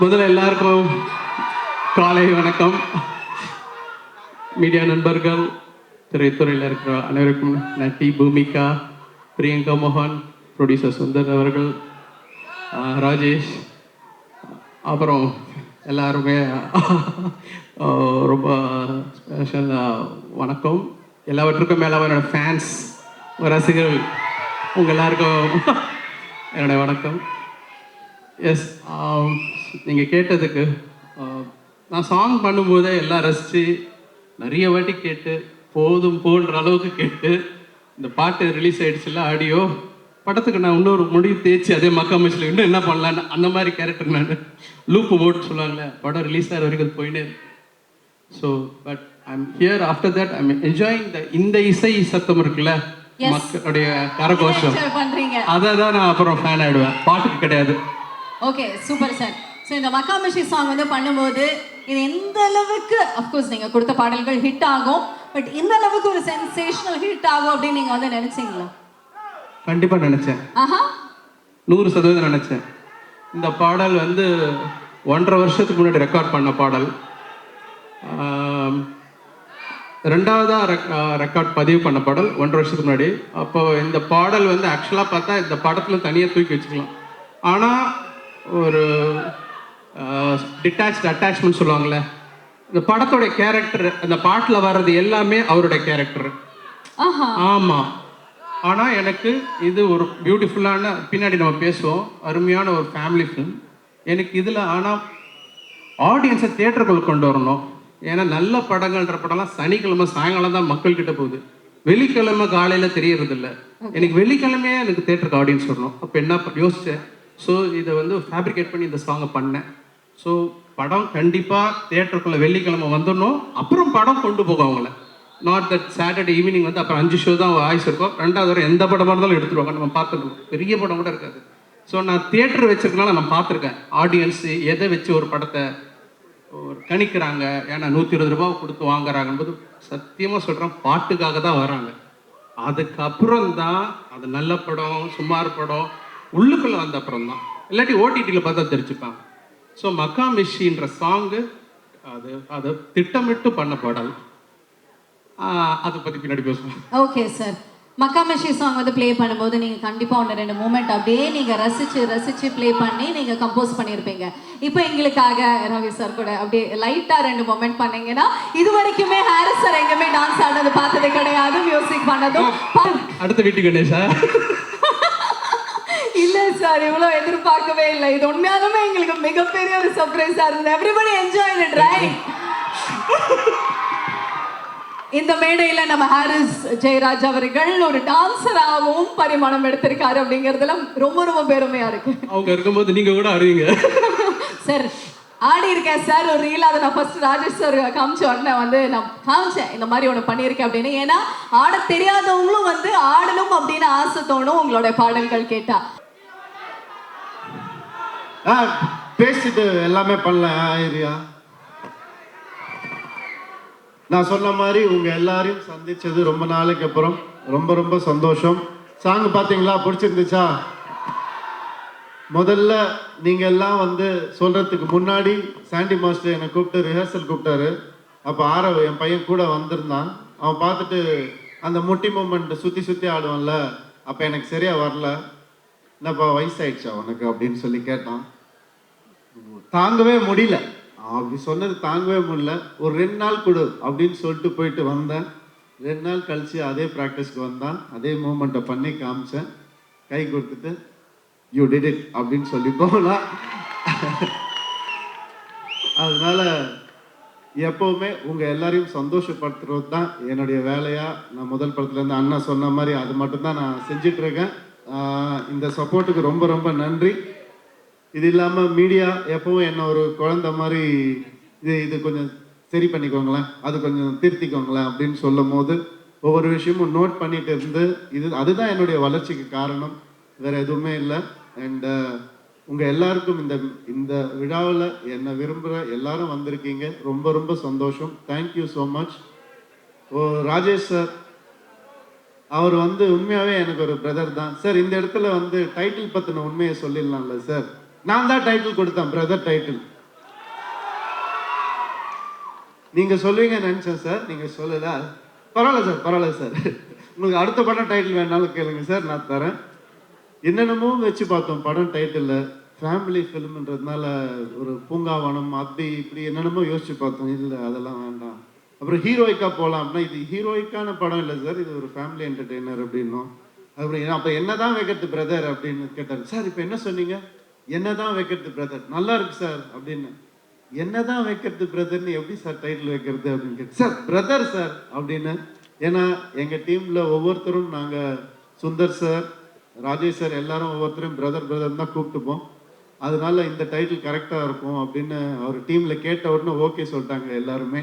முதல்ல எல்லாருக்கும் காலை வணக்கம். மீடியா நண்பர்கள், திரைத்துறையில் இருக்கிற அனைவருக்கும் நட்டி, பூமிகா, பிரியங்கா மோகன், ப்ரொடியூசர் சுந்தர் அவர்கள், ராஜேஷ், அப்புறம் எல்லாருமே ரொம்ப ஸ்பெஷல் வணக்கம். எல்லாவற்றுக்கும் மேலே என்னோடய ஃபேன்ஸ், ரசிகர்கள், உங்கள் எல்லாருக்கும் என்னோடய வணக்கம். எஸ், நீங்கள் கேட்டதுக்கு நான் சாங் பண்ணும்போதே எல்லாம் ரசித்து நிறைய வாட்டி கேட்டு போதும் போன்ற அளவுக்கு கேட்டு இந்த பாட்டு ரிலீஸ் ஆகிடுச்சுல ஆடியோ, படத்துக்கு நான் இன்னொரு முடிவு தேய்ச்சி அதே மக்காமிச்சில் இன்னும் என்ன பண்ணலான்னு அந்த மாதிரி கேரக்டர் நான் லூப்பு போட்டு சொல்லுவாங்களே, படம் ரிலீஸ் ஆகிற வரைக்கும் அது போயினே இருக்கு. So but I'm here after that I'm enjoying இந்த இசை சத்தம் இருக்குல்ல, மக்களுடைய கரகோஷம், அதை தான் நான் அப்புறம் ஃபேன் ஆகிடுவேன், பாட்டுக்கு கிடையாது. Okay, super sir. ஸோ இந்த மக்காமிஷி சாங் வந்து பண்ணும்போது இது எந்த அளவுக்கு, அஃப்கோர்ஸ் நீங்கள் கொடுத்த பாடல்கள் ஹிட் ஆகும், பட் இந்த அளவுக்கு ஒரு சென்சேஷனல் ஹிட் ஆகும் அப்படின்னு நீங்கள் வந்து நினைச்சீங்களா? கண்டிப்பாக நினச்சேன். 100% நினச்சேன். இந்த பாடல் வந்து 1.5 வருஷத்துக்கு முன்னாடி ரெக்கார்ட் பண்ண பாடல். ரெண்டாவதாக ரெக்கார்ட் பதிவு பண்ண பாடல் 1.5 வருஷத்துக்கு முன்னாடி. அப்போ இந்த பாடல் வந்து ஆக்சுவலாக பார்த்தா இந்த படத்தில் தனியாக தூக்கி வச்சுக்கலாம். ஆனால் ஒரு டிட்டாச்ட் அட்டாச்மெண்ட் சொல்லுவாங்கள்ல, இந்த படத்தோடைய கேரக்டர் அந்த பாட்டில் வர்றது எல்லாமே அவருடைய கேரக்டர். ஆமாம். ஆனால் எனக்கு இது ஒரு பியூட்டிஃபுல்லான, பின்னாடி நம்ம பேசுவோம், அருமையான ஒரு ஃபேமிலி ஃபிலிம் எனக்கு இதில். ஆனால் ஆடியன்ஸை தியேட்டருக்குள்ள கொண்டு வரணும். ஏன்னா நல்ல படங்கள்ன்ற படம்லாம் சனிக்கிழமை சாயங்காலம் தான் மக்கள்கிட்ட போகுது, வெள்ளிக்கிழமை காலையில் தெரியறதில்ல. எனக்கு வெள்ளிக்கிழமையே எனக்கு தியேட்டருக்கு ஆடியன்ஸ் வரணும். அப்போ என்ன யோசித்தேன், ஸோ இதை வந்து ஃபேப்ரிகேட் பண்ணி இந்த சாங்கை பண்ணேன். ஸோ படம் கண்டிப்பாக தியேட்டருக்குள்ளே வெள்ளிக்கிழமை வந்துடணும். அப்புறம் படம் கொண்டு போகும் அவங்கள. நாட் தட் சாட்டர்டே ஈவினிங் வந்து அப்புறம் 5 ஷோ தான் ஆயுஸ் இருக்கும். 2வது வரை எந்த படமாக இருந்தாலும் எடுத்துருவாங்க, நம்ம பார்த்துருக்கோம். பெரிய படம் கூட இருக்காது. ஸோ நான் தியேட்டர் வச்சிருக்கனால நான் பார்த்துருக்கேன் ஆடியன்ஸு எதை வச்சு ஒரு படத்தை ஒரு கணிக்கிறாங்க. ஏன்னா 120 ரூபா கொடுத்து வாங்குறாங்கன்றது சத்தியமாக சொல்கிறேன், பாட்டுக்காக தான் வராங்க. அதுக்கப்புறம் தான் அது நல்ல படம் சுமார் படம் உள்ளுக்குள்ளே வந்த அப்புறம் தான், இல்லாட்டி ஓடிடியில் பார்த்தா தெரிஞ்சுப்பாங்க. ஸோ மக்காமிஷின்ற சாங்கு அது திட்டமிட்டு பண்ண பாடல். அதை பற்றி பின்னாடி பேசுவோம். ஓகே சார், மக்காமிஷி சாங் வந்து ப்ளே பண்ணும்போது நீங்கள் கண்டிப்பாக 1-2 மூமெண்ட் அப்படியே நீங்கள் ரசித்து ப்ளே பண்ணி நீங்கள் கம்போஸ் பண்ணியிருப்பீங்க. இப்போ எங்களுக்காக ரவி சார் கூட அப்படியே லைட்டாக 2 மூமெண்ட் பண்ணீங்கன்னா, இது வரைக்குமே ஹாரிஸ் சார் எங்கேயுமே டான்ஸ் ஆனது பார்த்தது கிடையாது, மியூசிக் பண்ணதும். அடுத்த வீட்டு கணேஷா? இல்லை சார், இவ்வளோ எதிர்பார்க்கவே இல்லை. இது உண்மையாலுமே எங்களுக்கு மிகப்பெரிய ஒரு சர்ப்ரைஸாக இருந்தது. Everybody enjoy it, right? இந்த மேடையில் நம்ம ஹாரிஸ் ஜெயராஜ் அவர்கள் ஒரு டான்ஸராகவும் பரிமாணம் எடுத்திருக்காரு அப்படிங்கிறதுல ரொம்ப ரொம்ப பெருமையா இருக்கு. அவங்க இருக்கும்போது நீங்க கூட ஆடுவீங்க சார். ஆடி இருக்கேன் சார், ஒரு ரீல். அதை நான் ஃபர்ஸ்ட் ராஜேஷ் சார் காமிச்ச உடனே வந்து நான் காமிச்சேன், இந்த மாதிரி ஒன்று பண்ணியிருக்கேன் அப்படின்னு. ஏன்னா ஆட தெரியாதவங்களும் வந்து ஆடணும் அப்படின்னு ஆசை தோணும் உங்களோட பாடல்கள் கேட்டா. பேசிட்டு எல்லாமே பண்ணல ஐரியா. நான் சொன்ன மாதிரி உங்கள் எல்லாரையும் சந்தித்தது ரொம்ப நாளைக்கு அப்புறம் ரொம்ப ரொம்ப சந்தோஷம். சாங் பார்த்தீங்களா, பிடிச்சிருந்துச்சா? முதல்ல நீங்கள் எல்லாம் வந்து சொல்கிறதுக்கு முன்னாடி சாண்டி மாஸ்டர் என்னை கூப்பிட்டு ரிஹர்சல் கூப்பிட்டாரு. அப்போ ஆரவ் என் பையன் கூட வந்திருந்தான். அவன் பார்த்துட்டு அந்த முட்டி மூமெண்ட் சுற்றி ஆடுவான்ல, அப்போ எனக்கு சரியாக வரல. என்னப்பா வயசாயிடுச்சா உனக்கு அப்படின்னு சொல்லி கேட்டான். தாங்கவே முடியல, அப்படி சொன்னது தாங்கவே முடியல. ஒரு 2 நாள் கொடு அப்படின்னு சொல்லிட்டு போயிட்டு வந்தேன். 2 நாள் கழிச்சு அதே ப்ராக்டிஸ்க்கு வந்தான், அதே மூமெண்ட்டை பண்ணி காமிச்சேன். கை கொடுத்துட்டு யூ டிட் இட் அப்படின்னு சொல்லி போகலாம். அதனால எப்போவுமே உங்கள் எல்லாரையும் சந்தோஷப்படுத்துறது தான் என்னுடைய வேலையாக நான் முதல் படத்துலேருந்து அண்ணா சொன்ன மாதிரி அது மட்டும்தான் நான் செஞ்சிட்ருக்கேன். இந்த சப்போர்ட்டுக்கு ரொம்ப ரொம்ப நன்றி. இது இல்லாமல் மீடியா எப்பவும் என்ன ஒரு குழந்தை மாதிரி இது கொஞ்சம் சரி பண்ணிக்கோங்களேன், அது கொஞ்சம் திருத்திக்கோங்களேன் அப்படின்னு சொல்லும் போது ஒவ்வொரு விஷயமும் நோட் பண்ணிட்டு இருந்து அதுதான் என்னுடைய வளர்ச்சிக்கு காரணம், வேறு எதுவுமே இல்லை. அண்ட் உங்கள் எல்லாருக்கும் இந்த விழாவில் என்னை விரும்புகிற எல்லாரும் வந்திருக்கீங்க, ரொம்ப ரொம்ப சந்தோஷம். Thank you so much. Rajesh sir அவர் வந்து உண்மையாகவே எனக்கு ஒரு பிரதர் தான் சார். இந்த இடத்துல வந்து டைட்டில் பற்றின உண்மையை சொல்லிடலாம்ல சார். நான் தான் டைட்டில் கொடுத்தேன், பிரதர் டைட்டில். நீங்க சொல்லுவீங்க நினைச்சேன் சார், நீங்க சொல்லல. பரவாயில்ல சார், பரவாயில்ல சார். உங்களுக்கு அடுத்த படம் டைட்டில் வேணாலும் கேளுங்க சார், நான் தரேன். என்னென்னமோ வச்சு பார்த்தோம் படம் டைட்டில். ஃபேமிலி ஃபிலிம்ன்றதுனால ஒரு பூங்காவனம் அப்படி இப்படி என்னென்னமோ யோசிச்சு பார்த்தோம். இல்லை அதெல்லாம் வேண்டாம். அப்புறம் ஹீரோயிக்கா போகலாம் அப்படின்னா, இது ஹீரோயிக்கான படம் இல்லை சார், இது ஒரு ஃபேமிலி என்டர்டெய்னர் அப்படின்னும். அப்புறம் அப்போ என்னதான் வைக்கிறது பிரதர் அப்படின்னு கேட்டார். சார் இப்போ என்ன சொன்னீங்க? என்னதான் வைக்கிறது பிரதர், நல்லா இருக்கு சார் அப்படின்னு. என்னதான் வைக்கிறது பிரதர்னு எப்படி சார் டைட்டில் வைக்கிறது அப்படின்னு கேட்டு, சார் பிரதர் சார் அப்படின்னு. ஏன்னா எங்கள் டீமில் ஒவ்வொருத்தரும் நாங்கள் சுந்தர் சார், ராஜேஷ் சார் எல்லாரும் ஒவ்வொருத்தரும் பிரதர் பிரதர் தான் கூப்பிட்டுப்போம். அதனால இந்த டைட்டில் கரெக்டாக இருக்கும் அப்படின்னு அவர் டீமில் கேட்ட உடனே ஓகே சொல்லிட்டாங்க எல்லாருமே.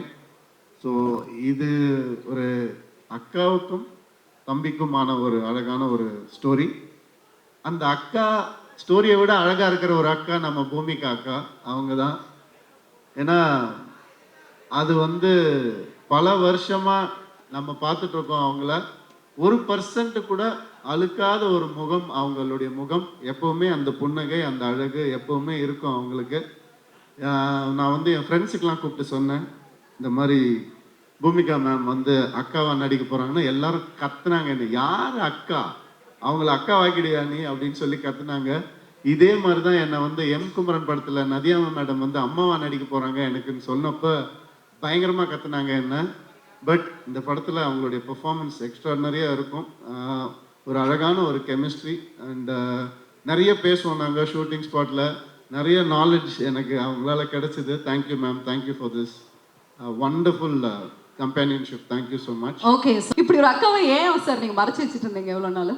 ஸோ இது ஒரு அக்காவுக்கும் தம்பிக்குமான ஒரு அழகான ஒரு ஸ்டோரி. அந்த அக்கா ஸ்டோரியை விட அழகாக இருக்கிற ஒரு அக்கா நம்ம பூமிகா அக்கா, அவங்க தான். ஏன்னா அது பல வருஷமாக நம்ம பார்த்துட்ருக்கோம் அவங்கள. 1% கூட அழுக்காத ஒரு முகம் அவங்களுடைய முகம். எப்போவுமே அந்த புன்னகை, அந்த அழகு எப்போவுமே இருக்கும் அவங்களுக்கு. நான் என் ஃப்ரெண்ட்ஸுக்கெலாம் கூப்பிட்டு சொன்னேன், இந்த மாதிரி பூமிகா மேம் அக்காவா நடிக்க போகிறாங்கன்னா எல்லாரும் கத்துனாங்க. என்ன யார் அக்கா, அவங்கள அக்கா வாக்கிடுயா நீ அப்படின்னு சொல்லி கத்துனாங்க. இதே மாதிரி தான் என்னை எம் குமரன் படத்தில் நதியாமா மேடம் அம்மாவா நடிக்க போகிறாங்க எனக்குன்னு சொன்னப்போ பயங்கரமாக கத்துனாங்க என்ன. பட் இந்த படத்தில் அவங்களுடைய பெர்ஃபார்மன்ஸ் எக்ஸ்ட்ராடனரியாக இருக்கும். ஒரு அழகான ஒரு கெமிஸ்ட்ரி அண்ட் நிறைய பேசுவோம் நாங்கள் ஷூட்டிங் ஸ்பாட்டில். நிறைய நாலேஜ் எனக்கு அவங்களால கிடைச்சிது. Thank you ma'am, thank you for this wonderful companionship. Thank you so much. Okay, இப்படி ஒரு அக்காவை ஏன் சார் நீங்கள் மறைச்சி வச்சுட்டு இருந்தீங்க எவ்வளோ நாள்?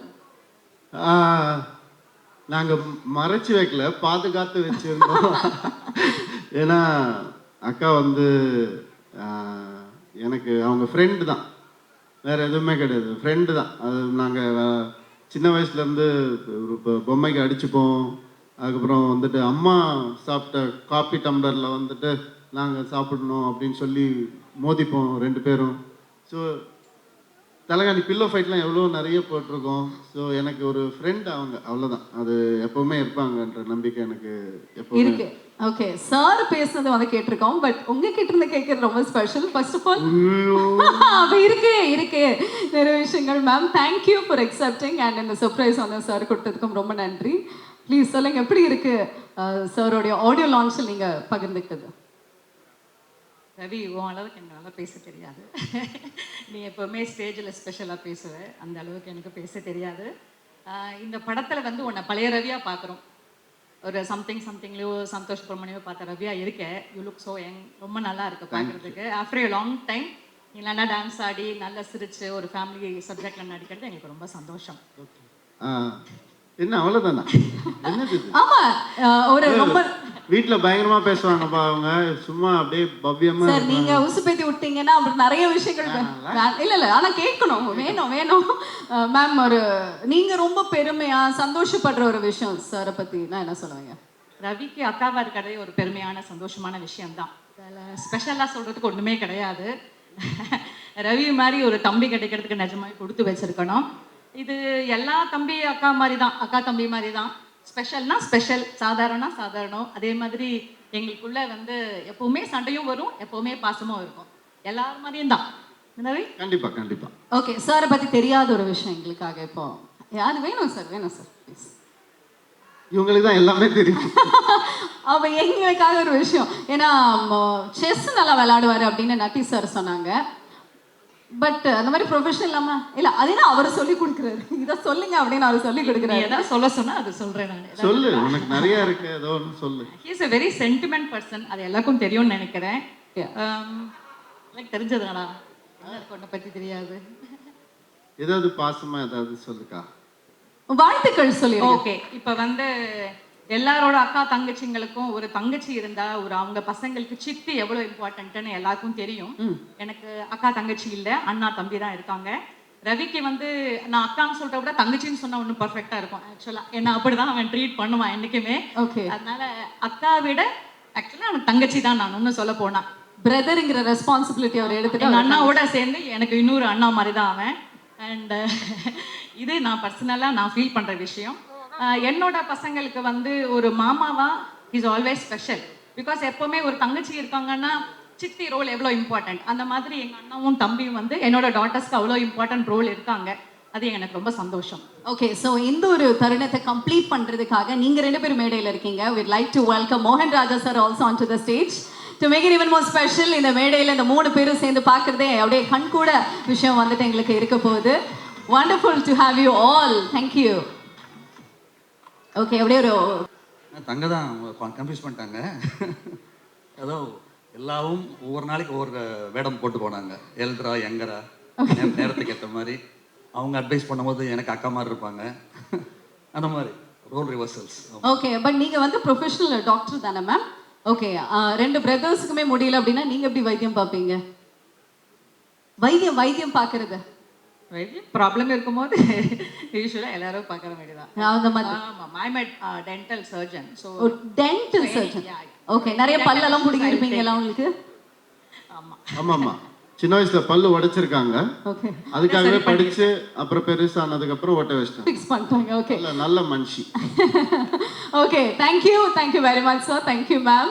நாங்கள் மறைச்சி வைக்கல, பாதுகாத்து வச்சுருந்தோம். ஏன்னா அக்கா எனக்கு அவங்க ஃப்ரெண்டு தான், வேறு எதுவுமே கிடையாது, ஃப்ரெண்டு தான். அது நாங்கள் சின்ன வயசுலேருந்து ஒரு பொம்மைக்கு அடிச்சுப்போம். அதுக்கப்புறம் அம்மா சாப்பிட்ட காப்பி டம்ளரில் நாங்கள் சாப்பிடணும் அப்படின்னு சொல்லி மோதிப்போம் 2 பேரும். ஸோ தலைகாணி பில்லோ ஃபைட்லாம் எவ்வளோ நிறைய போட்டிருக்கோம். ஸோ எனக்கு ஒரு ஃப்ரெண்ட் அவங்க, அவ்வளோதான். அது எப்போவுமே இருப்பாங்கன்ற நம்பிக்கை எனக்கு எப்போவுமே இருக்கு. ஓகே, சார் பேசுனது கேட்டிருக்கோம். பட் உங்ககிட்ட இருந்து கேட்கறது ரொம்ப ஸ்பெஷல். ஃபர்ஸ்ட் ஆஃப் ஆல் அப்போ இருக்கு நிறைய விஷயங்கள். Ma'am, thank you for accepting and இந்த சர்ப்ரைஸ் சார் கொடுத்ததுக்கும் ரொம்ப நன்றி. ப்ளீஸ் சொல்லுங்க, எப்படி இருக்கு சாரோடைய ஆடியோ லான்ச்சில் நீங்கள் பகிர்ந்துக்கிட்டது? ரவி, உன் அளவுக்கு எனக்கு நல்லா பேச தெரியாது. நீ எப்போவுமே ஸ்டேஜில் ஸ்பெஷலாக பேசுவேன், அந்த அளவுக்கு எனக்கு பேச தெரியாது. இந்த படத்தில் உன்னை பழைய ரவியாக பார்க்குறோம். ஒரு சம்திங்லையோ சந்தோஷ் பிரமணியோ பார்த்த ரவியாக இருக்க. யூ லுக் ஸோ யங், ரொம்ப நல்லா இருக்கு பார்க்குறதுக்கு. ஆஃப்டர் ஏ லாங் டைம் நீ நல்லா டான்ஸ் ஆடி நல்லா சிரிச்சு ஒரு ஃபேமிலி சப்ஜெக்டில் நடிக்கிறது எங்களுக்கு ரொம்ப சந்தோஷம். என்ன அவ்வளோதானா? என்னது? ஆமா, ஒரு ரொம்ப வீட்ல பயங்கரமா பேசுவாங்கப்பா அவங்க, சும்மா அப்படியே பவ்யமா. சார் நீங்க உசுப்பேத்தி விட்டீங்கன்னா அப்புறம் நிறைய விஷயங்கள் இல்ல ஆனா கேட்கணும், வேணும். மேம், ஒரு நீங்க ரொம்ப பெருமையா சந்தோஷப்படுற ஒரு விஷயம் சாரை பத்தி நான் என்ன சொல்லுவீங்க? ரவிக்கு அக்காவா இருக்கிறதே ஒரு பெருமையான சந்தோஷமான விஷயம்தான். அதில் ஸ்பெஷலாக சொல்கிறதுக்கு ஒன்றுமே கிடையாது. ரவி மாதிரி ஒரு தம்பி கிடைக்கிறதுக்கு நிஜமாக கொடுத்து வச்சிருக்கணும். இது எல்லா தம்பி அக்கா மாதிரி தான், அக்கா தம்பி மாதிரி தான். ஸ்பெஷல்னா ஸ்பெஷல், சாதாரணம். அதே மாதிரி எங்களுக்குள்ள எப்பவுமே சண்டையும் வரும், எப்பவுமே பாசமும் இருக்கும். எல்லாரும் மாதிரியும் தான். கண்டிப்பா. ஓகே, சாரை பத்தி தெரியாத ஒரு விஷயம் எங்களுக்காக இப்போ யாரு வேணும் சார் ப்ளீஸ். இவங்களுக்கு தான் எல்லாமே தெரியும். அவ எங்களுக்காக ஒரு விஷயம், ஏன்னா செஸ் நல்லா விளையாடுவாரு அப்படின்னு நட்டி சார் சொன்னாங்க. பட் அந்த மாதிரி ப்ரொஃபஷனல் இல்லாம இல்ல, அதே அவர் சொல்லி கொடுக்குறாரு, இதை சொல்லுங்க அப்படின்னு அவர் சொல்லி கொடுக்குறாரு. ஏதாவது சொல்ல சொன்னா அது சொல்றேன் நான். சொல்லு, உனக்கு நிறைய இருக்கு, ஏதோ ஒன்று சொல்லு. He is a very sentiment person. அது எல்லாருக்கும் தெரியும்னு நினைக்கிறேன். எனக்கு தெரிஞ்சதுடா, எனக்கு ஒன்றை பத்தி தெரியாது. ஏதாவது பாசமா ஏதாவது சொல்லுக்கா. வாழ்த்துக்கள் சொல்லி. ஓகே, இப்போ எல்லாரோட அக்கா தங்கச்சிங்களுக்கும் ஒரு தங்கச்சி இருந்தா ஒரு அவங்க பசங்களுக்கு சித்தி எவ்வளவு இம்பார்ட்டன்ட்னு எல்லாருக்கும் தெரியும். எனக்கு அக்கா தங்கச்சி இல்லை, அண்ணா தம்பி தான் இருக்காங்க. ரவிக்கு நான் அக்கான்னு சொல்ற விட தங்கச்சின்னு சொன்னா ஒன்றும் பர்ஃபெக்டா இருக்கும் ஆக்சுவலா. என்ன அப்படிதான் அவன் ட்ரீட் பண்ணுவான் என்னைக்குமே. ஓகே, அதனால அக்கா விட ஆக்சுவலா அவன் தங்கச்சி தான். நான் ஒன்றும் சொல்ல போனா பிரதருங்கிற ரெஸ்பான்சிபிலிட்டி அவர் எடுத்துட்டு அண்ணாவோட சேர்ந்து எனக்கு இன்னொரு அண்ணா மாதிரி தான் அவன். அண்ட் இது நான் பர்சனலாக நான் ஃபீல் பண்ணுற விஷயம். என்னோட பசங்களுக்கு வந்து ஒரு மாமாவா இஸ் ஆல்வேஸ் ஸ்பெஷல். பிகாஸ் எப்போவுமே ஒரு தங்கச்சி இருக்காங்கன்னா சித்தி ரோல் எவ்வளோ இம்பார்ட்டன்ட், அந்த மாதிரி எங்கள் அண்ணாவும் தம்பியும் வந்து என்னோட டாட்டர்ஸ்க்கு அவ்வளோ இம்பார்ட்டன்ட் ரோல் இருக்காங்க. அது எனக்கு ரொம்ப சந்தோஷம். ஓகே, ஸோ இந்த ஒரு தருணத்தை கம்ப்ளீட் பண்றதுக்காக நீங்க 2 பேரும் மேடையில் இருக்கீங்க. we'd like to welcome மோகன் ராஜா sir also onto the stage to make it even more special. இந்த மேடையில் இந்த 3 பேரும் சேர்ந்து பார்க்கறதே அப்படியே கண் கூட விஷயம் வந்துட்டு எங்களுக்கு இருக்க போகுது. wonderful to have you all. thank you. Okay, அப்படியே ஒரு தங்க தான் கன்ஃபியூஸ் பண்ணிட்டாங்க. ஏதோ எல்லாவும் ஒவ்வொரு நாளைக்கு ஒவ்வொரு வேடம் போட்டு போனாங்க. எல்ட்ரா யங்கரா நேரத்துக்கு ஏற்ற மாதிரி அவங்க அட்வைஸ் பண்ணும்போது எனக்கு அக்கா மாதிரி இருப்பாங்க. அந்த மாதிரி ரோல் ரிவர்சல்ஸ். ஓகே, பட் நீங்க வந்து ப்ரொஃபஷனல் டாக்டர் தானே மேம்? ஓகே, 2 பிரதர்ஸுக்குமே முடியல அப்படின்னா நீங்க எப்படி வைத்தியம் பார்ப்பீங்க? வைத்தியம் பார்க்கறது ப்ராப்ளம் இருக்கும்போது யூஸ்வலாக எல்லாரும் பார்க்குற மாதிரி தான். அந்த மாதிரி. ஆமாம், I am dental surgeon. So dental surgeon. Okay, நிறைய பல்லெல்லாம் பிடிங்கி இருப்பீங்களா உங்களுக்கு? ஆமாம்மா, சின்ன வயசுல பல்லு உடைச்சிருக்காங்க. ஓகே, அதுக்காகவே படிச்சு அப்புறம் பெருசானதுக்கு அப்புறம் ஓட்ட வச்சிட்டாங்க. ஃபிக்ஸ் பண்ணிட்டாங்க. ஓகே, நல்ல மனுஷி. Okay, thank you very much sir. thank you ma'am.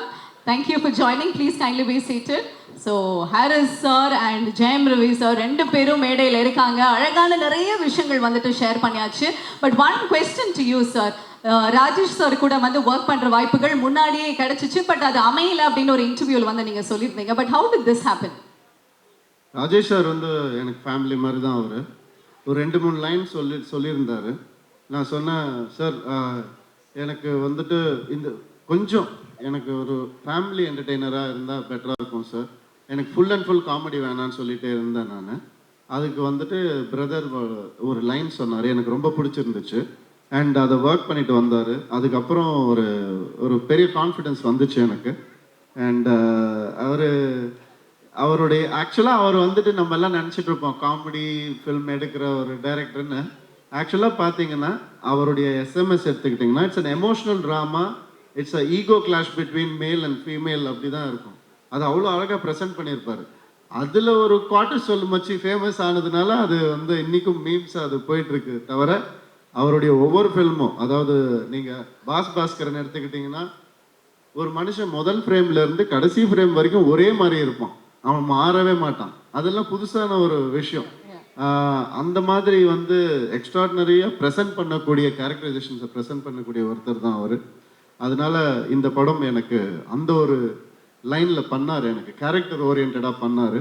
thank you for joining. please kindly be seated. so Harris sir and Jayam Ravi sir 2 பேரும் மேடையில் இருக்காங்க. அழகான நிறைய விஷயங்கள் வந்துட்டு ஷேர் பண்ணியாச்சு. But one question to you sir. Rajesh sir கூட வந்து ஒர்க் பண்ற வாய்ப்புகள் முன்னாடியே கிடைச்சிச்சு, பட் அது அமையல அப்படின்னு ஒரு இன்டர்வியூல வந்து நீங்க சொல்லியிருந்தீங்க. But how did this happen? Rajesh sir வந்து எனக்கு ஃபேமிலி மாதிரி தான். அவர் ஒரு 2-3 லைன் சொல்லியிருந்தாரு. நான் சொன்னேன், சார் எனக்கு வந்துட்டு இந்த கொஞ்சம் எனக்கு ஒரு ஃபேமிலி என்டர்டெய்னராக இருந்தால் பெட்டராக இருக்கும் சார். எனக்கு ஃபுல் அண்ட் ஃபுல் காமெடி வேணான்னு சொல்லிகிட்டே இருந்தேன் நான். அதுக்கு வந்துட்டு பிரதர் ஒரு லைன் சொன்னார், எனக்கு ரொம்ப பிடிச்சிருந்துச்சு. அண்ட் அதை ஒர்க் பண்ணிட்டு வந்தார். அதுக்கப்புறம் ஒரு பெரிய கான்ஃபிடென்ஸ் வந்துச்சு எனக்கு. அண்ட் அவருடைய ஆக்சுவலாக அவர் வந்துட்டு நம்ம எல்லாம் நினச்சிட்டு இருப்போம் காமெடி ஃபில்ம் எடுக்கிற ஒரு டைரக்டர்னு. ஆக்சுவலாக பார்த்தீங்கன்னா அவருடைய எஸ்எம்எஸ் எடுத்துக்கிட்டிங்கன்னா it's an emotional drama. It's a ego clash between male and female. அப்படி தான் இருக்கும். அது அவ்வளோ அழகாக ப்ரெசென்ட் பண்ணியிருப்பார். அதில் ஒரு குவார்ட்டர் சொல்லு மச்சி ஃபேமஸ் ஆனதுனால அது வந்து இன்றைக்கும் மீம்ஸ் அது போயிட்டுருக்கு. தவிர அவருடைய ஒவ்வொரு ஃபில்மும், அதாவது நீங்கள் பாஸ்கரன் எடுத்துக்கிட்டிங்கன்னா ஒரு மனுஷன் முதல் ஃப்ரேம்ல இருந்து கடைசி ஃப்ரேம் வரைக்கும் ஒரே மாதிரி இருப்பான். அவன் மாறவே மாட்டான். அதெல்லாம் புதுசான ஒரு விஷயம். அந்த மாதிரி வந்து எக்ஸ்ட்ராடினரியாக ப்ரெசென்ட் பண்ணக்கூடிய கேரக்டரைசேஷன்ஸை ப்ரெசென்ட் பண்ணக்கூடிய ஒருத்தர் தான் அவர். அதனால இந்த படம் எனக்கு அந்த ஒரு லைனில் பண்ணார், எனக்கு கேரக்டர் ஓரியன்டாக பண்ணார்.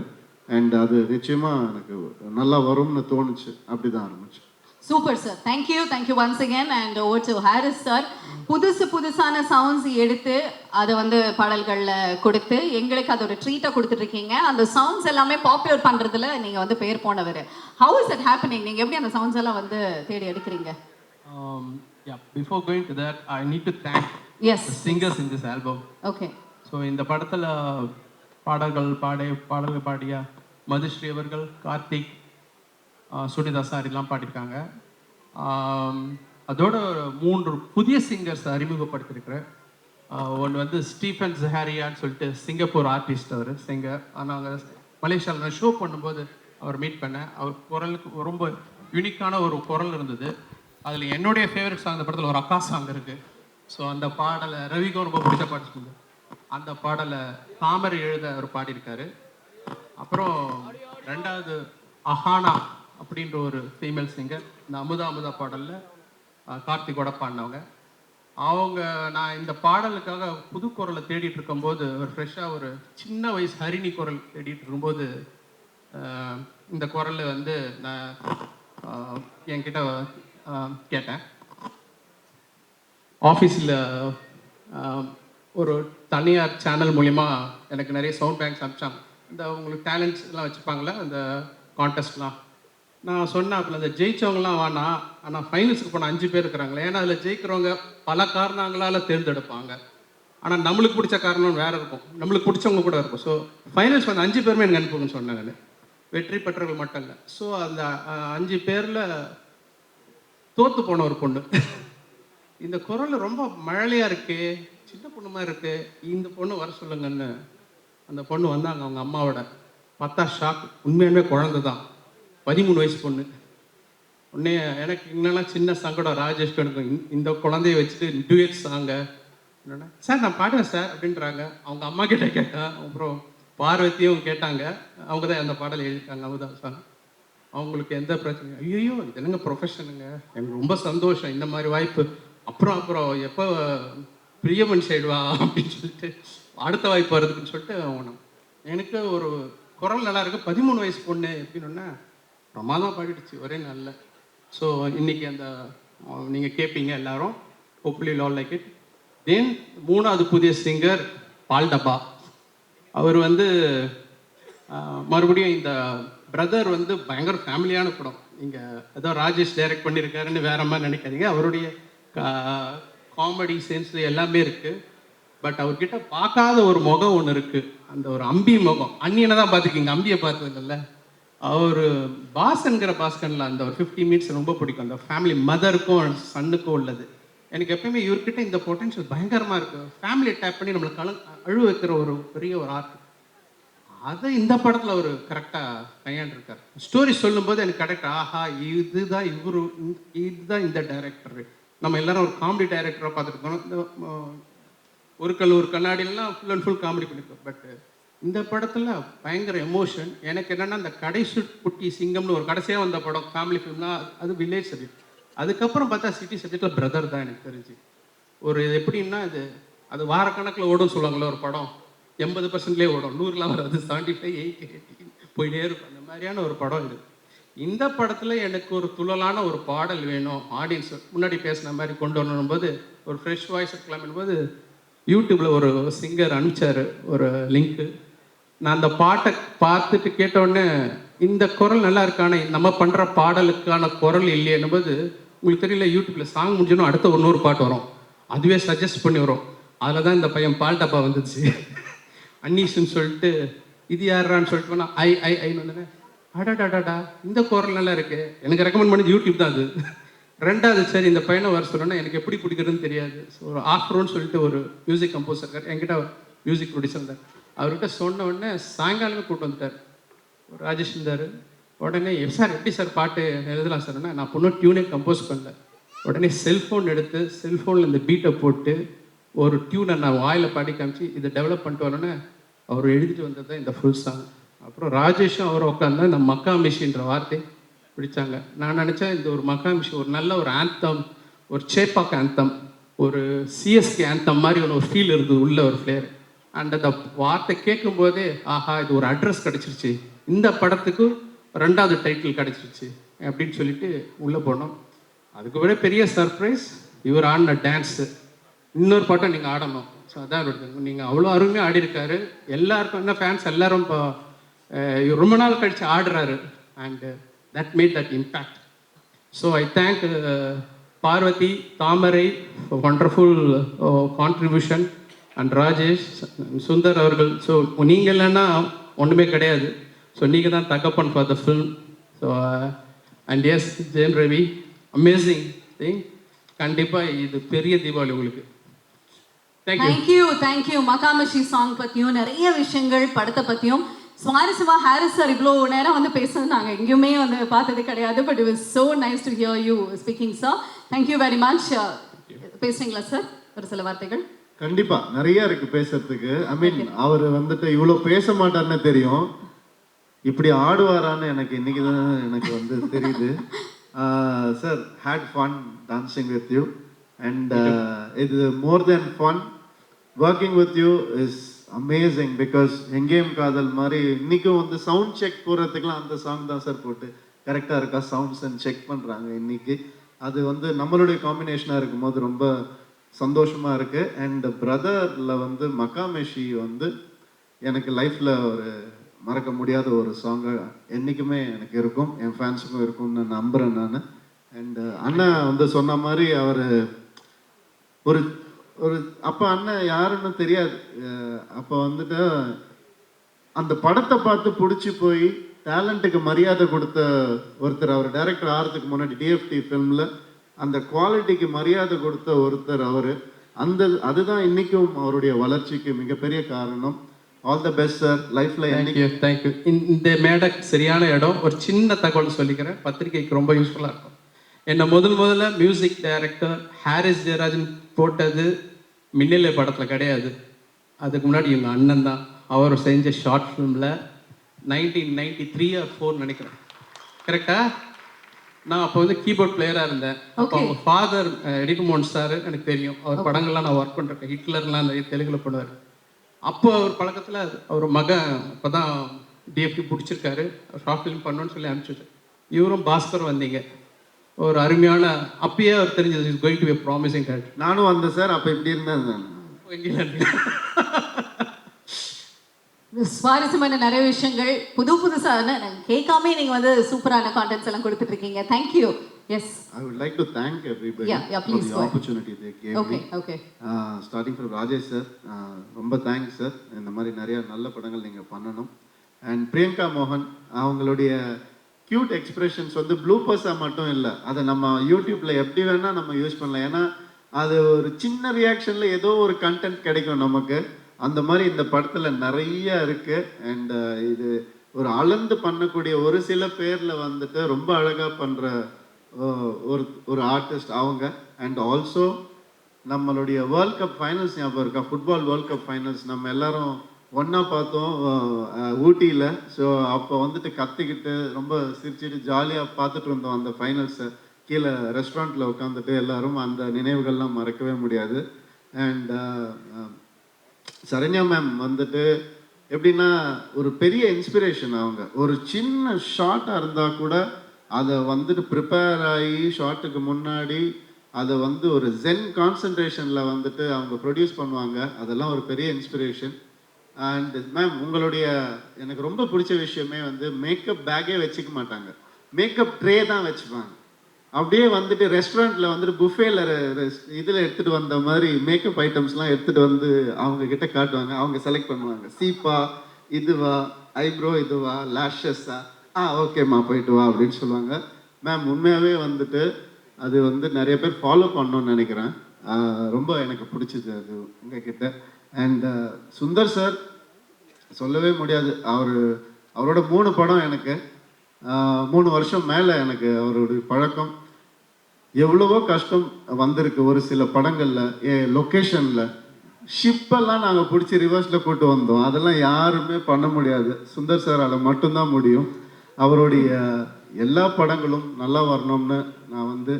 அண்ட் அது நிச்சயமாக எனக்கு நல்லா வரும்னு தோணுச்சு. அப்படி தான் ஆரம்பிச்சு. Super sir, thank you once again. And over to Harris sir. புதுசான சவுண்ட்ஸ் எடுத்து அதை வந்து பாடல்களில் கொடுத்து எங்களுக்கு அது ஒரு ட்ரீட்டாக கொடுத்துட்ருக்கீங்க. அந்த சவுண்ட்ஸ் எல்லாமே பாப்புலர் பண்ணுறதுல நீங்கள் வந்து பேர் போனவர். How is it happening? நீங்கள் எப்படி அந்த சவுண்ட்ஸ் எல்லாம் வந்து தேடி எடுக்கிறீங்க? Before going to that, I need to thank the singers in this album. Okay. So இந்த படத்தில் பாடல்கள் பாடிய மதுஸ்ரீ அவர்கள், கார்த்திக், சுனிதா சார் எல்லாம் பாடியிருக்காங்க. அதோட 3 புதிய சிங்கர்ஸ் அறிமுகப்படுத்தியிருக்கிறேன். ஒன்று வந்து ஸ்டீஃபன் ஜஹாரியான்னு சொல்லிட்டு சிங்கப்பூர் ஆர்டிஸ்ட். அவர் சிங்கர். நாங்கள் மலேசியாவில் நான் ஷோ பண்ணும்போது அவர் மீட் பண்ணேன். அவர் குரலுக்கு ரொம்ப யூனிக்கான ஒரு குரல் இருந்தது. அதில் என்னுடைய ஃபேவரட் சாங் இந்த படத்தில் ஒரு அக்கா சாங் இருக்குது. ஸோ அந்த பாடலை ரவிக்கும் ரொம்ப பிடிச்ச பாட்டு சொல்லுது. அந்த பாடலை தாமரை எழுத அவர் பாடியிருக்காரு. அப்புறம் 2வது அஹானா அப்படின்ற ஒரு ஃபீமேல் சிங்கர். இந்த அமுதா பாடலில் கார்த்திகோட பாடினவங்க. நான் இந்த பாடலுக்காக புது குரலை தேடிட்டு இருக்கும்போது ஒரு ஃப்ரெஷ்ஷாக ஒரு சின்ன வயசு ஹரிணி குரல் தேடிட்டு இருக்கும்போது இந்த குரல் வந்து நான் என்கிட்ட கேட்டேன். ஆஃபீஸில் ஒரு தனியார் சேனல் மூலிமா எனக்கு நிறைய சவுண்ட் பேங்க்ஸ் அனுப்பிச்சாங்க. இந்த உங்களுக்கு டேலண்ட்ஸ் எல்லாம் வச்சுருப்பாங்களே அந்த கான்டெஸ்ட்லாம். நான் சொன்னேன், அப்போ அந்த ஜெயித்தவங்களாம் வேணாம், ஆனால் ஃபைனல்ஸுக்கு போன 5 பேர் இருக்கிறாங்களே. ஏன்னா அதில் ஜெயிக்கிறவங்க பல காரணங்களால் தேர்ந்தெடுப்பாங்க. ஆனால் நம்மளுக்கு பிடிச்ச காரணம் வேறு இருக்கும், நம்மளுக்கு பிடிச்சவங்க கூட இருக்கும். ஸோ ஃபைனல்ஸ் வந்து 5 பேருமே எனக்கு அனுப்புங்கன்னு சொன்னேன் நான். வெற்றி பெற்றவர்கள் மட்டும் இல்லை. ஸோ அந்த 5 பேரில் தோற்று போன ஒரு பொண்ணு. இந்த குரல் ரொம்ப மழலையாக இருக்கு, சின்ன பொண்ணு மாதிரி இருக்கு, இந்த பொண்ணு வர சொல்லுங்கன்னு அந்த பொண்ணு வந்தாங்க. அவங்க அம்மாவோட பார்த்தா ஷாக். உண்மையுமே குழந்தை தான், 13 வயசு பொண்ணு. உடனே எனக்கு என்னெல்லாம் சின்ன சங்கடம் ராஜேஷ்க்கு எனக்கு இந்த குழந்தைய வச்சுட்டு டூயட் சாங்க என்னன்னா சார் நான் பாடுவேன் சார் அப்படின்றாங்க. அவங்க அம்மா கிட்ட கேட்டேன், அப்புறம் பார்வதியும் கேட்டாங்க. அவங்க தான் அந்த பாடல் எழுதிட்டாங்க அமுதா சாங். அவங்களுக்கு எந்த பிரச்சனையும் ஐயோ இது என்னங்க ப்ரொஃபஷனுங்க, எனக்கு ரொம்ப சந்தோஷம் இந்த மாதிரி வாய்ப்பு. அப்புறம் எப்போ பிரியமன் சைடுவா அப்படின்னு சொல்லிட்டு அடுத்த வாய்ப்பு வருதுன்னு சொல்லிட்டு அவனும் எனக்கு ஒரு குரல் நல்லா இருக்கு. 13 வயசு பொண்ணு எப்படின்னா பிரமாதம் பாடிடுச்சு ஒரே நாளில். ஸோ இன்னைக்கு அந்த நீங்கள் கேட்பீங்க எல்லாரும், ஹோப்ஃபுல்லி ஆல் லைக் இட். தென் 3வது புதிய சிங்கர் பால் டப்பா. அவர் வந்து மறுபடியும் இந்த பிரதர் வந்து பயங்கர ஃபேமிலியான படம். நீங்கள் ஏதோ ராஜேஷ் டைரக்ட் பண்ணியிருக்காருன்னு வேற மாதிரி நினைக்காதீங்க. அவருடைய காமெடி சென்ஸ் எல்லாமே இருக்குது. பட் அவர்கிட்ட பார்க்காத ஒரு முகம் ஒன்று இருக்குது, அந்த ஒரு அம்பி முகம். அண்ணியனை தான் பார்த்துருக்கீங்க, அம்பியை பார்த்ததில்ல. அவர் பாஸ்ங்கிற பாஸ்கனில் அந்த ஒரு 50 மினிட்ஸ் ரொம்ப பிடிக்கும். அந்த ஃபேமிலி மதருக்கும் சன்னுக்கும் உள்ளது. எனக்கு எப்பயுமே இவர்கிட்ட இந்த பொட்டன்ஷியல் பயங்கரமாக இருக்குது. ஃபேமிலியை டேப் பண்ணி நம்மளை அழு வைக்கிற ஒரு பெரிய ஒரு ஆர்ட். அதை இந்த படத்தில் அவர் கரெக்டாக கையாண்டிருக்கார். ஸ்டோரி சொல்லும்போது எனக்கு கரெக்ட், ஆஹா இதுதான் இதுதான் இந்த டைரக்டர். நம்ம எல்லாரும் ஒரு காமெடி டைரக்டராக பார்த்துருக்கோம். ஒரு கல் ஒரு கண்ணாடிலாம் ஃபுல் அண்ட் ஃபுல் காமெடி பண்ணியிருக்கோம். பட் இந்த படத்தில் பயங்கர எமோஷன். எனக்கு என்னென்னா அந்த கடைசி குட்டி சிங்கம்னு ஒரு கடைசியாக வந்த படம் ஃபேமிலி ஃபிலிம்னா அது வில்லேஜ் சப்ஜெக்ட். அதுக்கப்புறம் பார்த்தா சிட்டி சப்ஜெக்டில் பிரதர் தான் எனக்கு தெரிஞ்சு. ஒரு எப்படின்னா அது வாரக்கணக்கில் ஓடும்னு சொல்லுவாங்களே ஒரு படம், 80%லேயே ஓடும், 100லாம் வராது, 75, 80, 80 போயிட்டே இருக்கும். அந்த மாதிரியான ஒரு படம் இது. இந்த படத்தில் எனக்கு ஒரு துள்ளலான ஒரு பாடல் வேணும், ஆடியன்ஸ் முன்னாடி பேசின மாதிரி கொண்டு வரணும் போது ஒரு ஃப்ரெஷ் வாய்ஸ் இருக்கலாம் போது யூடியூப்பில் ஒரு சிங்கர் அனுப்பிச்சார் ஒரு லிங்க்கு. நான் அந்த பாட்டை பார்த்துட்டு கேட்டோடனே இந்த குரல் நல்லா இருக்கானே, நம்ம பண்ணுற பாடலுக்கான குரல் இல்லையேன்னும் போது உங்களுக்கு தெரியல, யூடியூப்பில் சாங் முடிஞ்சோன்னா அடுத்த ஒரு 100 பாட்டு வரும், அதுவே சஜஸ்ட் பண்ணி வரும். அதில் தான் இந்த பையன் பால் டப்பா வந்துச்சு. அன்னீஸ்ன்னு சொல்லிட்டு இது யாரான்னு சொல்லிட்டு போனால் ஐன்னு வந்தேன். அடாடாடாடா இந்த குரல் நல்லா இருக்கு, எனக்கு ரெக்கமெண்ட் பண்ணி யூடியூப் தான் அது. 2வது சரி இந்த பையனை வர சொல்லணும்னா எனக்கு எப்படி பிடிக்கிறதுன்னு தெரியாது. ஸோ ஒரு ஆஃப்ரோன்னு சொல்லிட்டு ஒரு மியூசிக் கம்போசர் இருக்கார், என்கிட்ட மியூசிக் ப்ரொடியூசர் இருந்தார். அவர்கிட்ட சொன்ன உடனே சாயங்காலமே கூப்பிட்டு வந்துட்டார். ஒரு ராஜேஷ் இருந்தார். உடனே சார் எப்படி சார் பாட்டு எழுதலாம் சார்னா, நான் பொண்ணு டியூனே கம்போஸ் பண்ணல. உடனே செல்ஃபோன் எடுத்து செல்ஃபோனில் இந்த பீட்டை போட்டு ஒரு டியூனை நான் வாயில் பாடி காமிச்சு இதை டெவலப் பண்ணிட்டு வரேன்னு அவர் எழுதிட்டு வந்தது தான் இந்த ஃபுல் சாங். அப்புறம் ராஜேஷும் அவர் உட்காந்து இந்த மக்கா மிஷின்ற வார்த்தை பிடிச்சாங்க. நான் நினச்சேன் இந்த ஒரு மக்கா மிஷி ஒரு நல்ல ஒரு ஆந்தம், ஒரு சேப்பாக் ஆந்தம், ஒரு சிஎஸ்கே ஆந்தம் மாதிரி ஒரு ஃபீல் இருந்தது உள்ள ஒரு ஃப்ளேர். அண்ட் அந்த வார்த்தை கேட்கும்போதே ஆஹா இது ஒரு அட்ரஸ் கிடச்சிருச்சு, இந்த படத்துக்கு 2வது டைட்டில் கிடச்சிருச்சு அப்படின்னு சொல்லிட்டு உள்ளே போனோம். அதுக்கு விட பெரிய சர்ப்ரைஸ் இவர் ஆடின டான்ஸு. இன்னொரு பாட்டை நீங்கள் ஆடணும். ஸோ அதான் இருக்குது, நீங்கள் அவ்வளோ அருமையாக ஆடிருக்காரு. எல்லாருக்கும் என்ன ஃபேன்ஸ் எல்லாரும் இப்போ ரொம்ப நாள் கழித்து ஆடுறாரு. And that made that impact. So I thank Parvathy, Thamarai, wonderful contribution, and Rajesh, Sundar அவர்கள். ஸோ நீங்கள் இல்லைன்னா ஒன்றுமே கிடையாது. ஸோ நீங்கள் தான் தகப்பன் for the film. So and as Jayam Ravi, amazing thing. கண்டிப்பாக இது பெரிய தீபாவளி உங்களுக்கு. தேங்க்யூ. மகாமஷி சாங் பற்றியும் நிறைய விஷயங்கள், படத்தை பற்றியும் சுவாரஸ்யமா ஹாரிஸ் சார் இவ்வளோ நேரம் வந்து பேசுறது நாங்கள் எங்கேயுமே வந்து பார்த்தது கிடையாது. But it was so nice to hear you speaking sir. Thank you very much. பேசுறீங்களா சார் ஒரு சில வார்த்தைகள்? கண்டிப்பா நிறைய இருக்கு பேசுறதுக்கு. ஐ மீன் அவர் வந்துட்டு இவ்வளோ பேச மாட்டார்னு தெரியும், இப்படி ஆடுவாரான்னு எனக்கு இன்னைக்கு தான் எனக்கு வந்து தெரியுது. Sir had fun dancing with you and இது more than fun working with you is amazing. Because Engeyum Kadhal மாதிரி இன்னைக்கும் வந்து சவுண்ட் செக் போடுறதுக்குலாம் அந்த சாங் தான் சார் போட்டு கரெக்டாக இருக்கா சவுண்ட்ஸ் அண்ட் செக் பண்ணுறாங்க இன்னைக்கு. அது வந்து நம்மளுடைய காம்பினேஷனாக இருக்கும்போது ரொம்ப சந்தோஷமாக இருக்குது. அண்ட் பிரதரில் வந்து மக்காமேஷி வந்து எனக்கு லைஃப்பில் ஒரு மறக்க முடியாத ஒரு சாங்கு என்றைக்குமே எனக்கு இருக்கும், என் ஃபேன்ஸுக்கும் இருக்கும்னு நம்புகிறேன் நான். அண்ட் அண்ணன் வந்து சொன்ன மாதிரி அவர் ஒரு ஒரு அப்போ அண்ணன் யாருன்னு தெரியாது. அப்போ வந்துட்டு அந்த படத்தை பார்த்து பிடிச்சி போய் டேலண்ட்டுக்கு மரியாதை கொடுத்த ஒருத்தர், அவர் டைரக்டர் ஆகிறதுக்கு முன்னாடி டிஎஃப்டி ஃபிலிமில் அந்த குவாலிட்டிக்கு மரியாதை கொடுத்த ஒருத்தர் அவர். அதுதான் இன்றைக்கும் அவருடைய வளர்ச்சிக்கு மிகப்பெரிய காரணம். ஆல் த பெஸ்ட் சார் லைஃப்பில். தேங்க்யூ. இந்த மேடை சரியான இடம். ஒரு சின்ன தகவல் சொல்லிக்கிறேன், பத்திரிகைக்கு ரொம்ப யூஸ்ஃபுல்லாக இருக்கும். என்னை முதல்ல மியூசிக் டைரக்டர் ஹாரிஸ் ஜெயராஜன் போட்டது மின்னலை படத்தில் கிடையாது. அதுக்கு முன்னாடி எங்கள் அண்ணன் தான். அவர் செஞ்ச ஷார்ட் ஃபிலிமில் 1993 or 4 நினைக்கிறேன், கரெக்டா? நான் அப்போ வந்து கீபோர்ட் பிளேயராக இருந்தேன். அப்போ அவங்க ஃபாதர் எடிகுமோன் சார் எனக்கு தெரியும். அவர் படங்கள்லாம் நான் ஒர்க் பண்ணிருக்கேன். ஹிட்லர்லாம் நிறைய தெலுங்குல பண்ணுவார். அப்போ அவர் பழக்கத்தில் அவர் மகன் இப்போ தான் டிஎஃப்டி பிடிச்சிருக்காரு, ஷார்ட் ஃபிலிம் பண்ணணும்னு சொல்லி அனுப்பிச்சு. இவரும் பாஸ்கர் வந்தீங்க. ஒரு அருமையான, அப்பயே அவர் தெரிஞ்சது is going to be promising character. நானும் வந்தேன் சார், அப்போ இப்படி இருந்தேன். சுவாரஸ்யமான நிறைய விஷயங்கள், புதுசான கேட்காம நீங்க வந்து சூப்பரான கான்டென்ட்ஸ் எல்லாம் கொடுத்துட்டு இருக்கீங்க. Thank you. Yes, I would like to thank everybody yeah, please for the opportunity they gave me. Okay. Starting from Rajesh sir, ரொம்ப தேங்க்ஸ் சார். இந்த மாதிரி நிறைய நல்ல படங்கள் நீங்கள் பண்ணணும். அண்ட் பிரியங்கா மோகன், அவங்களுடைய க்யூட் எக்ஸ்பிரஷன்ஸ் வந்து ப்ளூபர்ஸாக மட்டும் இல்லை, அதை நம்ம யூடியூப்பில் எப்படி வேணால் நம்ம யூஸ் பண்ணலாம். ஏன்னா அது ஒரு சின்ன ரியாக்ஷனில் ஏதோ ஒரு கண்டென்ட் கிடைக்கும் நமக்கு. அந்த மாதிரி இந்த படத்தில் நிறைய இருக்குது. அண்ட் இது ஒரு அளந்து பண்ணக்கூடிய ஒரு சில பேரில் வந்துட்டு ரொம்ப அழகாக பண்ணுற ஒரு ஆர்டிஸ்ட் அவங்க. அண்ட் ஆல்சோ நம்மளுடைய வேர்ல்ட் கப் ஃபைனல்ஸ் ஞாபகம் இருக்கா? ஃபுட்பால் வேர்ல்ட் கப் ஃபைனல்ஸ் நம்ம எல்லாரும் ஒன்றா பார்த்தோம் ஊட்டியில். ஸோ அப்போ வந்துட்டு கத்திக்கிட்டு ரொம்ப சிரிச்சுட்டு ஜாலியாக பார்த்துட்டு இருந்தோம் அந்த ஃபைனல்ஸை. கீழே ரெஸ்டாரண்ட்டில் உட்காந்துட்டு எல்லாரும், அந்த நினைவுகள்லாம் மறக்கவே முடியாது. அண்ட் சரண்யா மேம் வந்துட்டு எப்படின்னா ஒரு பெரிய இன்ஸ்பிரேஷன். அவங்க ஒரு சின்ன ஷார்ட்டாக இருந்தால் கூட அதை வந்துட்டு ப்ரிப்பேர் ஆகி ஷார்ட்டுக்கு முன்னாடி அதை வந்து ஒரு ஜென் கான்சன்ட்ரேஷனில் வந்துட்டு அவங்க ப்ரொடியூஸ் பண்ணுவாங்க. அதெல்லாம் ஒரு பெரிய இன்ஸ்பிரேஷன். அண்ட் மேம், உங்களுடைய எனக்கு ரொம்ப பிடிச்ச விஷயமே வந்து மேக்கப் பேக்கே வச்சுக்க மாட்டாங்க, மேக்கப் ட்ரே தான் வச்சுப்பாங்க. அப்படியே வந்துட்டு ரெஸ்டாரண்ட்டில் வந்துட்டு புஃபேல இதில் எடுத்துகிட்டு வந்த மாதிரி மேக்கப் ஐட்டம்ஸ்லாம் எடுத்துகிட்டு வந்து அவங்க கிட்ட காட்டுவாங்க. அவங்க செலக்ட் பண்ணுவாங்க, சீப்பா இதுவா, ஐப்ரோ இதுவா, லேஷஸா, ஓகேம்மா போயிட்டு வா அப்படின்னு சொல்லுவாங்க. மேம் உண்மையாகவே வந்துட்டு அது வந்து நிறைய பேர் ஃபாலோ பண்ணணும்னு நினைக்கிறேன். ரொம்ப எனக்கு பிடிச்சது அது உங்ககிட்ட. அண்ட் சுந்தர் சார் சொல்லவே முடியாது. அவரோட 3 படம் எனக்கு 3 வருஷம் மேலே எனக்கு அவருடைய பழக்கம். எவ்வளவோ கஷ்டம் வந்திருக்கு ஒரு சில படங்களில். லொக்கேஷனில் ஷிப்பெல்லாம் நாங்கள் பிடிச்சி ரிவர்ஸில் கூட்டு வந்தோம். அதெல்லாம் யாருமே பண்ண முடியாது, சுந்தர் சாரால் மட்டும்தான் முடியும். அவருடைய எல்லா படங்களும் நல்லா வரணும்னு நான் வந்து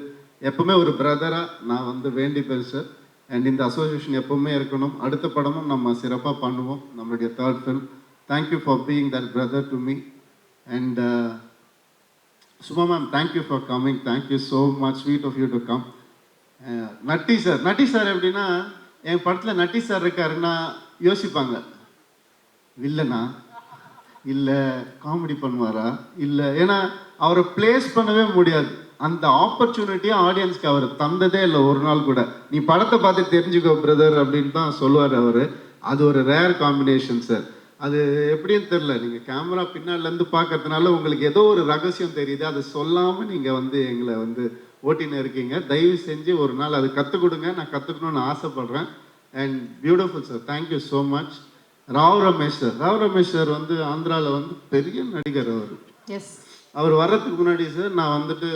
எப்பவுமே ஒரு பிரதராக நான் வந்து வேண்டிப்பேன் சார். அண்ட் இந்த அசோசியேஷன் எப்பவுமே இருக்கணும். அடுத்த படமும் நம்ம சிறப்பாக பண்ணுவோம், நம்மளுடைய 3rd film. Thank you for being that brother to me. And Suma ma'am, thank you for coming. Thank you so much, sweet of you to come. Natty sir எப்படின்னா, என் படத்தில் நட்டி சார் இருக்காருன்னா யோசிப்பாங்க, வில்லனா இல்லை காமெடி பண்ணுவாரா இல்லை, ஏன்னா அவரை பிளேஸ் பண்ணவே முடியாது. அந்த ஆப்பர்ச்சுனிட்டியை ஆடியன்ஸ்க்கு அவர் தந்ததே இல்லை ஒரு நாள் கூட. நீ படத்தை பார்த்து தெரிஞ்சுக்கோ பிரதர் அப்படின்னு தான் சொல்லுவார் அவர். அது ஒரு ரேர் காம்பினேஷன் சார். அது எப்படின்னு தெரில, நீங்கள் கேமரா பின்னாடிலேருந்து பார்க்கறதுனால உங்களுக்கு ஏதோ ஒரு ரகசியம் தெரியுது, அதை சொல்லாமல் நீங்கள் வந்து எங்களை வந்து ஓட்டின்னு இருக்கீங்க. தயவு செஞ்சு ஒரு நாள் அது கற்றுக் கொடுங்க, நான் கற்றுக்கணும்னு ஆசைப்பட்றேன். And beautiful sir, thank you so much. Rao Ramesh sir வந்து ஆந்திராவில் வந்து பெரிய நடிகர். அவர் வர்றதுக்கு முன்னாடி சார் நான் வந்துட்டு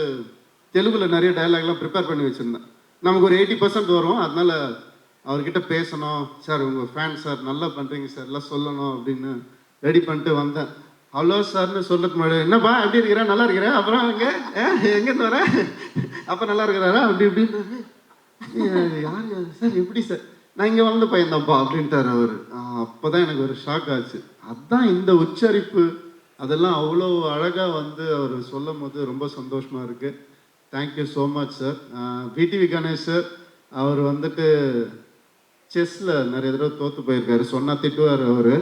தெலுங்குல நிறைய டைலாக்லாம் ப்ரிப்பேர் பண்ணி வச்சுருந்தேன். நமக்கு ஒரு 80% வரும், அதனால அவர்கிட்ட பேசணும் சார், உங்கள் ஃபேன் சார், நல்லா பண்ணுறீங்க சார், எல்லாம் சொல்லணும் அப்படின்னு ரெடி பண்ணிட்டு வந்தேன். ஹலோ சார்னு சொல்றதுக்கு முன்னாடி, என்னப்பா எப்படி இருக்கிறேன், நல்லா இருக்கிறேன், அப்புறம் எங்கேருந்து வரேன், அப்போ நல்லா இருக்கிறாரா அப்படி இப்படின்னு. யார் சார், எப்படி சார், நான் இங்கே வந்து பையன்தான்ப்பா அப்படின்ட்டார் அவர். அப்போ தான் எனக்கு ஒரு ஷாக் ஆச்சு. அதுதான் இந்த உச்சரிப்பு, அதெல்லாம் அவ்வளோ அழகாக வந்து அவர் சொல்லும் போது ரொம்ப சந்தோஷமாக இருக்குது. Thank you so much sir. VTV Ganesh sir, அவர் வந்துட்டு செஸ்ஸில் நிறைய தடவை தோற்று போயிருக்காரு, சொன்னால் திட்டுவார் அவர்.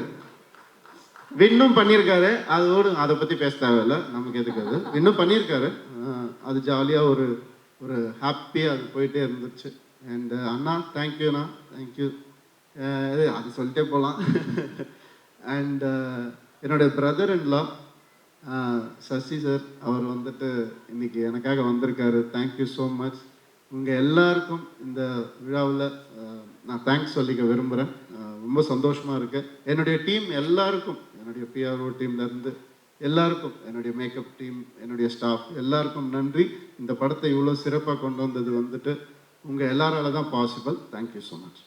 வின்னும் பண்ணியிருக்காரு, அதை பற்றி பேச தேவையில்லை, நமக்கு எதுக்கு அது. வின்னும் பண்ணியிருக்காரு, அது ஜாலியாக ஒரு ஹாப்பியாக அது போயிட்டே இருந்துச்சு. அண்ட் அண்ணா தேங்க்யூண்ணா, தேங்க்யூ. அது சொல்லிட்டே போகலாம். அண்ட் என்னுடைய பிரதர் இன்லா சசி சார், அவர் வந்துட்டு இன்னைக்கு எனக்காக வந்திருக்காரு. Thank you so much. உங்கள் எல்லாருக்கும் இந்த விழாவில் நான் தேங்க்ஸ் சொல்லிக்க விரும்புகிறேன். ரொம்ப சந்தோஷமாக இருக்குது. என்னுடைய டீம் எல்லாருக்கும், என்னுடைய பிஆர்ஓ டீம்லேருந்து எல்லாருக்கும், என்னுடைய மேக்கப் டீம், என்னுடைய ஸ்டாஃப் எல்லாருக்கும் நன்றி. இந்த படத்தை இவ்வளோ சிறப்பாக கொண்டு வந்தது வந்துட்டு உங்கள் எல்லாரால தான் பாசிபிள். Thank you so much.